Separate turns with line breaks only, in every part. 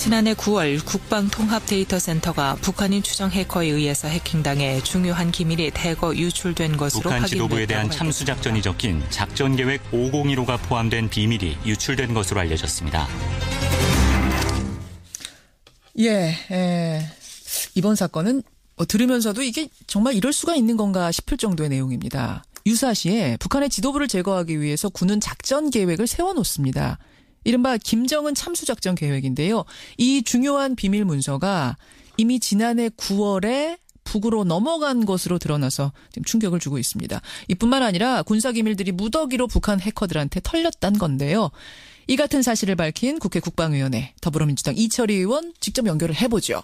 지난해 9월 국방통합데이터센터가 북한인 추정 해커에 의해서 해킹당해 중요한 기밀이 대거 유출된 것으로
북한 지도부에 대한
확인됐다고
참수작전이 적힌 작전계획 5015가 포함된 비밀이 유출된 것으로 알려졌습니다.
이번 사건은 들으면서도 이게 정말 이럴 수가 있는 건가 싶을 정도의 내용입니다. 유사시에 북한의 지도부를 제거하기 위해서 군은 작전 계획을 세워놓습니다. 이른바 김정은 참수작전 계획인데요. 이 중요한 비밀 문서가 이미 지난해 9월에 북으로 넘어간 것으로 드러나서 지금 충격을 주고 있습니다. 이뿐만 아니라 군사기밀들이 무더기로 북한 해커들한테 털렸단 건데요. 이 같은 사실을 밝힌 국회 국방위원회 더불어민주당 이철희 의원 직접 연결을 해보죠.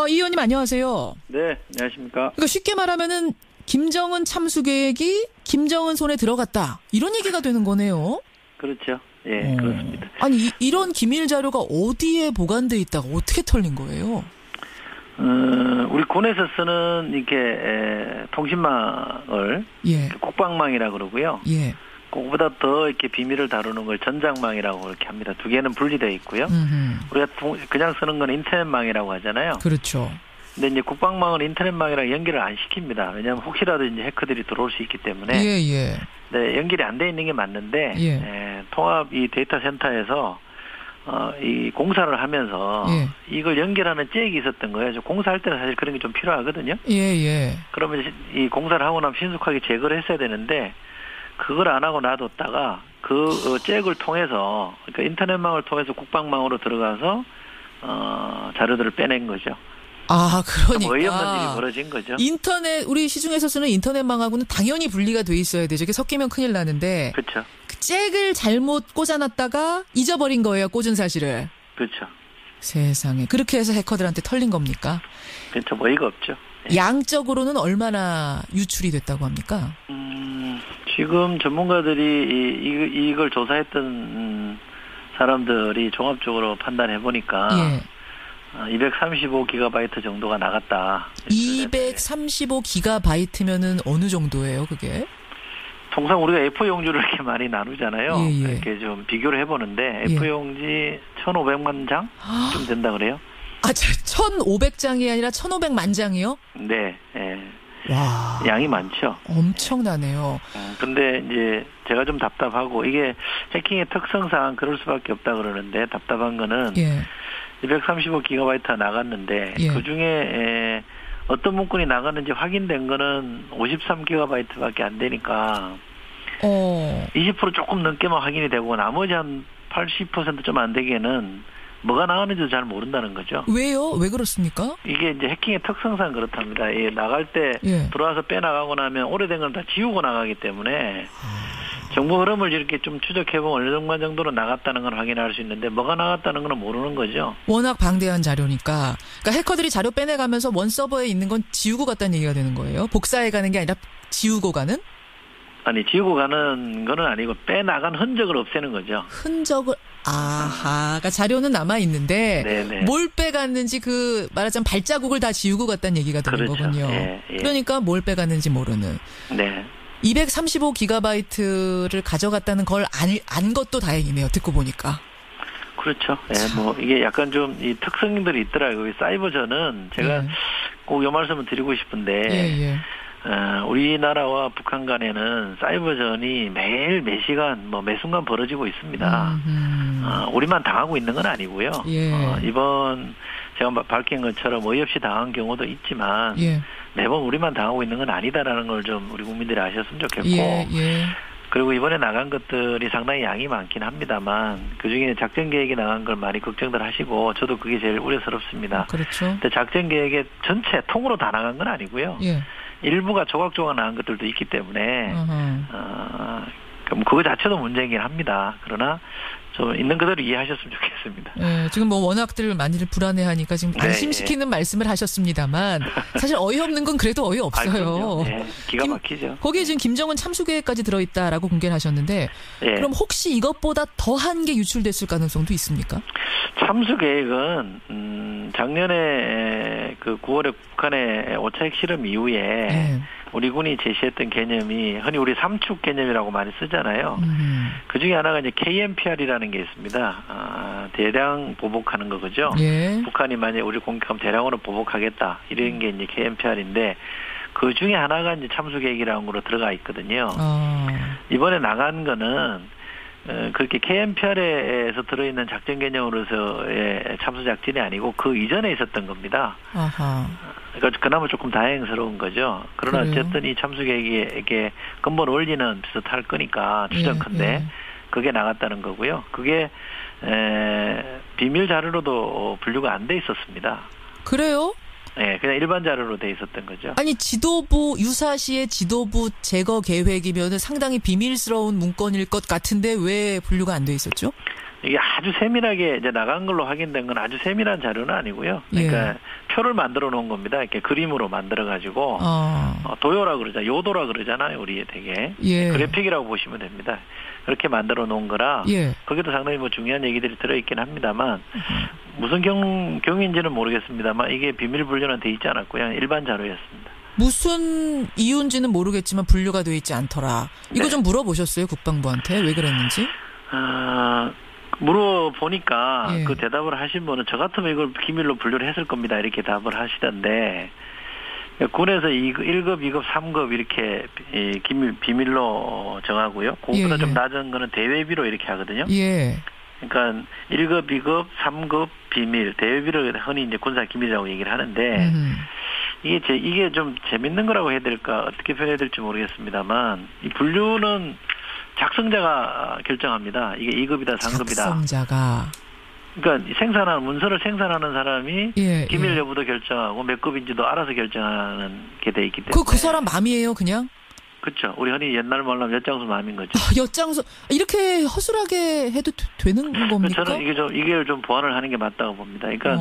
이 의원님 안녕하세요.
네, 안녕하십니까.
그러니까 쉽게 말하면은 김정은 참수 계획이 김정은 손에 들어갔다. 이런 얘기가 되는 거네요.
그렇죠. 예, 그렇습니다.
아니 이런 기밀 자료가 어디에 보관돼 있다가 어떻게 털린 거예요?
우리 군에서 쓰는 이렇게 통신망을 국방망이라 그러고요.
예.
그거보다 더 이렇게 비밀을 다루는 걸 전장망이라고 그렇게 합니다. 두 개는 분리되어 있고요. 우리가 그냥 쓰는 건 인터넷망이라고 하잖아요.
그렇죠.
근데 이제 국방망은 인터넷망이랑 연결을 안 시킵니다. 왜냐하면 혹시라도 이제 해커들이 들어올 수 있기 때문에. 네, 연결이 안 돼 있는 게 맞는데 통합 이 데이터 센터에서 이 공사를 하면서 이걸 연결하는 잭이 있었던 거예요. 공사할 때는 사실 그런 게 좀 필요하거든요. 그러면 이 공사를 하고 나면 신속하게 제거를 했어야 되는데 그걸 안 하고 놔뒀다가 그 잭을 통해서 그러니까 인터넷망을 통해서 국방망으로 들어가서 자료들을 빼낸 거죠.
그러니까
어이없는 일이 벌어진 거죠.
인터넷 우리 시중에서 쓰는 인터넷망하고는 당연히 분리가 돼 있어야 되죠. 이게 섞이면 큰일 나는데.
그렇죠.
그 잭을 잘못 꽂아놨다가 잊어버린 거예요. 꽂은 사실을.
그렇죠.
세상에. 그렇게 해서 해커들한테 털린 겁니까?
그렇죠. 어이가 없죠.
양적으로는 얼마나 유출이 됐다고 합니까?
지금 전문가들이 이걸 조사했던 사람들이 종합적으로 판단해 보니까 235GB 정도가 나갔다.
235GB면은 어느 정도예요, 그게?
통상 우리가 A4 용지를 이렇게 많이 나누잖아요. 이렇게 좀 비교를 해보는데 A4 용지 1,500만 장 좀 된다 그래요.
1,500장이 아니라 1,500만 장이요?
네.
와.
양이 많죠.
엄청나네요.
근데 이제 제가 좀 답답하고 이게 해킹의 특성상 그럴 수밖에 없다 그러는데 답답한 거는 235GB가 나갔는데 그중에 어떤 문건이 나갔는지 확인된 거는 53GB밖에 안 되니까 20% 조금 넘게만 확인이 되고 나머지 한 80% 좀 안 되게는 뭐가 나가는지도 잘 모른다는 거죠.
왜요? 왜 그렇습니까?
이게 이제 해킹의 특성상 그렇답니다. 나갈 때 들어와서 빼나가고 나면 오래된 건 다 지우고 나가기 때문에 정보 흐름을 이렇게 좀 추적해보면 어느 정도는 나갔다는 걸 확인할 수 있는데 뭐가 나갔다는 건 모르는 거죠.
워낙 방대한 자료니까. 그러니까 해커들이 자료 빼내가면서 원 서버에 있는 건 지우고 갔다는 얘기가 되는 거예요. 복사해 가는 게 아니라 지우고 가는?
아니 지우고 가는 거는 아니고 빼나간 흔적을 없애는 거죠.
흔적을 그러니까 자료는 남아 있는데 뭘 빼갔는지 그 말하자면 발자국을 다 지우고 갔다는 얘기가 되는 거군요. 그러니까 뭘 빼갔는지 모르는. 235GB를 가져갔다는 걸 안 것도 다행이네요. 듣고 보니까.
그렇죠. 뭐 이게 약간 좀 이 특성들이 있더라고요. 사이버전은 제가 꼭 이 말씀을 드리고 싶은데. 우리나라와 북한 간에는 사이버전이 매일 매 시간 매 순간 벌어지고 있습니다. 우리만 당하고 있는 건 아니고요. 이번 제가 밝힌 것처럼 어이없이 당한 경우도 있지만 매번 우리만 당하고 있는 건 아니다라는 걸 좀 우리 국민들이 아셨으면 좋겠고 그리고 이번에 나간 것들이 상당히 양이 많긴 합니다만 그중에 작전 계획이 나간 걸 많이 걱정들 하시고 저도 그게 제일 우려스럽습니다.
그렇죠.
근데 작전 계획의 전체 통으로 다 나간 건 아니고요. 일부가 조각조각 나간 것들도 있기 때문에 그거 자체도 문제이긴 합니다. 그러나 좀 있는 그대로 이해하셨으면 좋겠습니다.
지금 워낙들 많이들 불안해하니까 지금 안심시키는 말씀을 하셨습니다만 사실 어이없는 건 그래도 어이없어요.
기가 막히죠.
거기에 지금 김정은 참수 계획까지 들어있다라고 공개를 하셨는데 그럼 혹시 이것보다 더한 게 유출됐을 가능성도 있습니까?
참수 계획은 작년에 그 9월에 북한의 5차 핵실험 이후에 우리 군이 제시했던 개념이 흔히 우리 3축 개념이라고 많이 쓰잖아요. 그 중에 하나가 이제 KMPR이라는 게 있습니다. 대량 보복하는 거죠.
예.
북한이 만약에 우리 공격하면 대량으로 보복하겠다. 이런 게 이제 KNPR인데 그 중에 하나가 이제 참수 계획이라는 거로 들어가 있거든요. 이번에 나간 거는 그렇게 KNPR에서 들어있는 작전 개념으로서의 참수 작전이 아니고 그 이전에 있었던 겁니다. 아하. 그러니까 그나마 조금 다행스러운 거죠. 그러나 그래요? 어쨌든 이 참수 계획에 근본 원리는 비슷할 거니까 추정컨대 예. 그게 나갔다는 거고요. 그게 비밀 자료로도 분류가 안 돼 있었습니다.
그래요?
네, 그냥 일반 자료로 돼 있었던 거죠.
아니 지도부 유사시의 지도부 제거 계획이면은 상당히 비밀스러운 문건일 것 같은데 왜 분류가 안 돼 있었죠?
이게 아주 세밀하게 이제 나간 걸로 확인된 건 아주 세밀한 자료는 아니고요. 그러니까 예. 표를 만들어 놓은 겁니다. 이렇게 그림으로 만들어 가지고 도요라 그러잖아요. 요도라 그러잖아요. 우리 되게 예. 그래픽이라고 보시면 됩니다. 그렇게 만들어 놓은 거라 예. 거기도 상당히 뭐 중요한 얘기들이 들어있긴 합니다만 무슨 경위인지는 모르겠습니다만 이게 비밀 분류는 돼 있지 않았고요. 일반 자료였습니다.
무슨 이유인지는 모르겠지만 분류가 돼 있지 않더라. 이거 네. 좀 물어보셨어요? 국방부한테 왜 그랬는지?
물어보니까
예.
그 대답을 하신 분은 저 같으면 이걸 기밀로 분류를 했을 겁니다. 이렇게 답을 하시던데 군에서 1급, 2급, 3급 이렇게 비밀로 정하고요. 그거보다 예. 좀 낮은 거는 대외비로 이렇게 하거든요.
예.
그러니까 1급, 2급, 3급 비밀, 대외비를 흔히 이제 군사 기밀이라고 얘기를 하는데 이게 좀 재밌는 거라고 해야 될까 어떻게 표현해야 될지 모르겠습니다만 이 분류는 작성자가 결정합니다. 이게 2급이다, 3급이다.
작성자가.
그러니까 문서를 생산하는 사람이
예,
기밀
예.
여부도 결정하고 몇 급인지도 알아서 결정하는 게 돼 있기 때문에.
그 사람 맘이에요, 그냥?
그렇죠. 우리 흔히 옛날 말로 하면 엿장수 맘인 거죠.
엿장수 이렇게 허술하게 해도 되는 겁니까?
저는 이게 좀 보완을 하는 게 맞다고 봅니다. 그러니까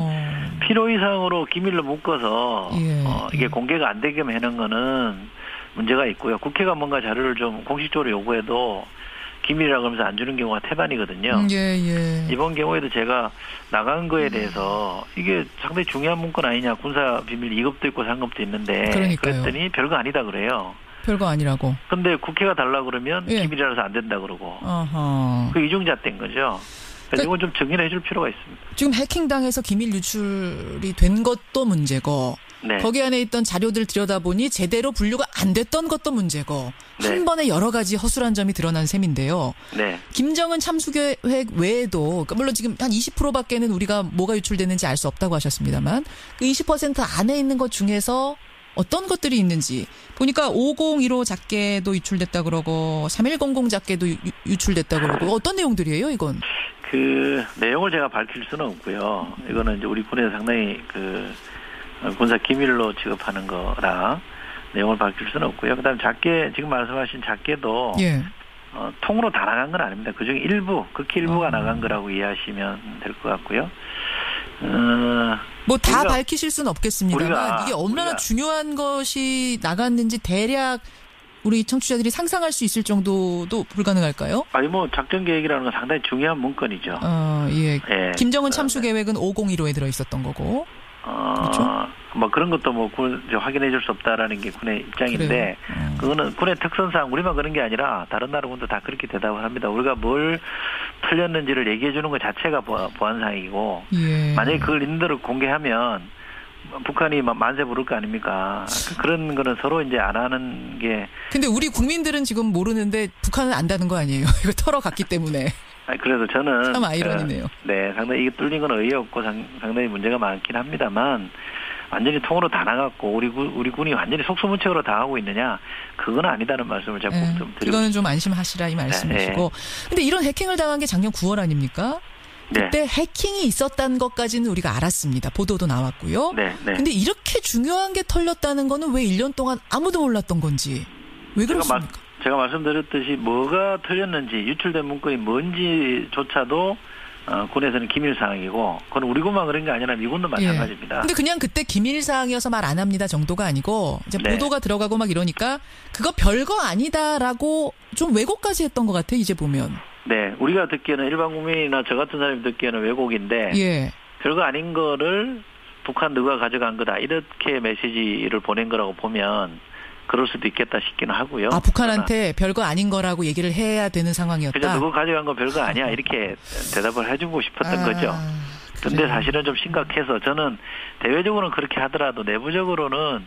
필요 이상으로 기밀로 묶어서
예,
이게 공개가 안 되게 하는 거는 문제가 있고요. 국회가 뭔가 자료를 좀 공식적으로 요구해도 기밀이라고 하면서 안 주는 경우가 태반이거든요.
예.
이번 경우에도 제가 나간 거에 대해서 이게 상당히 중요한 문건 아니냐. 군사 비밀 2급도 있고 3급도 있는데
그러니까요.
그랬더니 별거 아니다 그래요.
별거 아니라고.
근데 국회가 달라고 그러면
예.
기밀이라서 안 된다 그러고.
어허.
그 이중잣대인 거죠. 그래서 이건 좀 정리를 해줄 필요가 있습니다.
지금 해킹당해서 기밀 유출이 된 것도 문제고
네.
거기 안에 있던 자료들 들여다보니 제대로 분류가 안 됐던 것도 문제고
네.
한 번에 여러 가지 허술한 점이 드러난 셈인데요.
네.
김정은 참수계획 외에도 물론 지금 한 20%밖에는 우리가 뭐가 유출됐는지 알 수 없다고 하셨습니다만 그 20% 안에 있는 것 중에서 어떤 것들이 있는지 보니까 5015 작계도 유출됐다 그러고 3100 작계도 유출됐다 그러고 어떤 내용들이에요 이건?
그 내용을 제가 밝힐 수는 없고요. 이거는 이제 우리 군에서 상당히 군사 기밀로 취급하는 거라 내용을 밝힐 수는 없고요. 그다음 작계 지금 말씀하신 작계도
예.
통으로 다 나간 건 아닙니다. 그중에 일부 극히 일부가 나간 거라고 이해하시면 될 것 같고요.
뭐 다 밝히실 수는 없겠습니다만 이게 얼마나 중요한 것이 나갔는지 대략 우리 청취자들이 상상할 수 있을 정도도 불가능할까요?
아니 뭐 작전 계획이라는 건 상당히 중요한 문건이죠.
예. 예. 김정은 참수 계획은 5015에 들어 있었던 거고. 그렇죠?
뭐 그런 것도 뭐 확인해 줄 수 없다라는 게 군의 입장인데 그거는 군의 특성상 우리만 그런 게 아니라 다른 나라군도 다 그렇게 대답을 합니다. 우리가 뭘 틀렸는지를 얘기해 주는 것 자체가 보안상이고
예.
만약에 그걸 인들을 공개하면 북한이 만세 부를 거 아닙니까? 그런 거는 서로 이제 안 하는 게.
근데 우리 국민들은 지금 모르는데 북한은 안다는 거 아니에요? 이거 털어갔기 때문에.
그래도 저는
참 아이러니네요.
네, 상당히 이게 뚫린 건 의의없고 상당히 문제가 많긴 합니다만 완전히 통으로 다 나갔고 우리 군이 완전히 속수무책으로 당하고 있느냐? 그건 아니다는 말씀을 제가 꼭 좀 드리고.
이거는 좀 안심하시라 이 말씀이시고. 근데 이런 해킹을 당한 게 작년 9월 아닙니까? 그때
네.
해킹이 있었다는 것까지는 우리가 알았습니다. 보도도 나왔고요.
네.
근데 이렇게 중요한 게 털렸다는 거는 왜 1년 동안 아무도 몰랐던 건지. 왜 그렇습니까?
제가 말씀드렸듯이 뭐가 틀렸는지 유출된 문건이 뭔지조차도 군에서는 기밀사항이고 그건 우리 군만 그런 게 아니라 미군도 마찬가지입니다.
근데 그냥 그때 기밀사항이어서 말 안 합니다 정도가 아니고 이제
네.
보도가 들어가고 막 이러니까 그거 별거 아니다라고 좀 왜곡까지 했던 것 같아 이제 보면.
네. 우리가 듣기에는 일반 국민이나 저 같은 사람이 듣기에는 왜곡인데
예.
별거 아닌 거를 북한 누가 가져간 거다 이렇게 메시지를 보낸 거라고 보면 그럴 수도 있겠다 싶기는 하고요.
아, 북한한테 별거 아닌 거라고 얘기를 해야 되는 상황이었다.
그죠. 누구 가져간 거 별거 아니야. 이렇게 대답을 해주고 싶었던 거죠. 근데 사실은 좀 심각해서 저는 대외적으로는 그렇게 하더라도 내부적으로는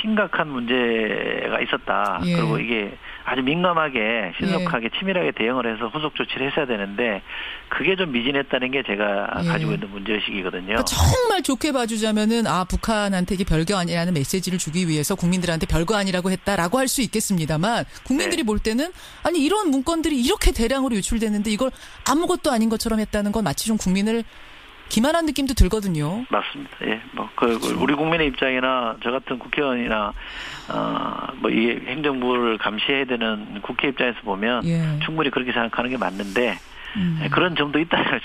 심각한 문제가 있었다.
예.
그리고 이게 아주 민감하게 신속하게 치밀하게 대응을 해서 후속 조치를 했어야 되는데 그게 좀 미진했다는 게 제가 가지고 있는 문제의식이거든요.
그러니까 정말 좋게 봐주자면은 북한한테 이게 별거 아니라는 메시지를 주기 위해서 국민들한테 별거 아니라고 했다라고 할 수 있겠습니다만 국민들이 볼 때는 아니 이런 문건들이 이렇게 대량으로 유출됐는데 이걸 아무것도 아닌 것처럼 했다는 건 마치 좀 국민을 기만한 느낌도 들거든요.
맞습니다. 예, 우리 국민의 입장이나 저 같은 국회의원이나 이게 행정부를 감시해야 되는 국회 입장에서 보면 충분히 그렇게 생각하는 게 맞는데 그런 점도 있다는 걸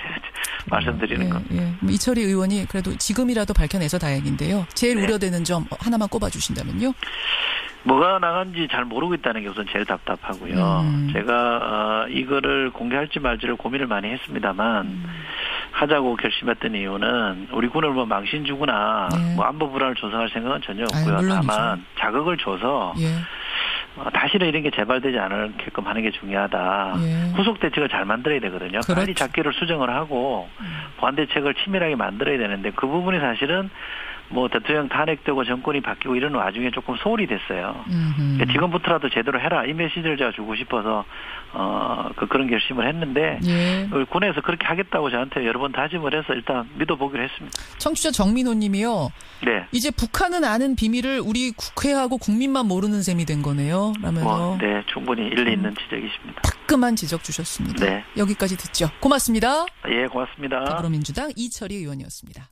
말씀드리는 겁니다.
이철희 의원이 그래도 지금이라도 밝혀내서 다행인데요. 제일 우려되는 점 하나만 꼽아주신다면요.
뭐가 나간지 잘 모르고 있다는 게 우선 제일 답답하고요. 제가 이거를 공개할지 말지를 고민을 많이 했습니다만 하자고 결심했던 이유는 우리 군을 망신 주거나 안보 불안을 조성할 생각은 전혀 없고요. 다만 자극을 줘서 다시는 이런 게 재발되지 않게끔 하는 게 중요하다. 후속 대책을 잘 만들어야 되거든요. 그렇죠. 빨리 작기를 수정을 하고 보완 대책을 치밀하게 만들어야 되는데 그 부분이 사실은 대통령 탄핵되고 정권이 바뀌고 이런 와중에 조금 소홀히 됐어요. 그러니까 지금부터라도 제대로 해라. 이 메시지를 제가 주고 싶어서 그런 결심을 했는데 군에서 그렇게 하겠다고 저한테 여러 번 다짐을 해서 일단 믿어보기로 했습니다.
청취자 정민호 님이요. 네. 이제 북한은 아는 비밀을 우리 국회하고 국민만 모르는 셈이 된 거네요. 라면서.
네. 충분히 일리 있는 지적이십니다.
따끔한 지적 주셨습니다.
네.
여기까지 듣죠. 고맙습니다.
예, 고맙습니다.
더불어민주당 이철희 의원이었습니다.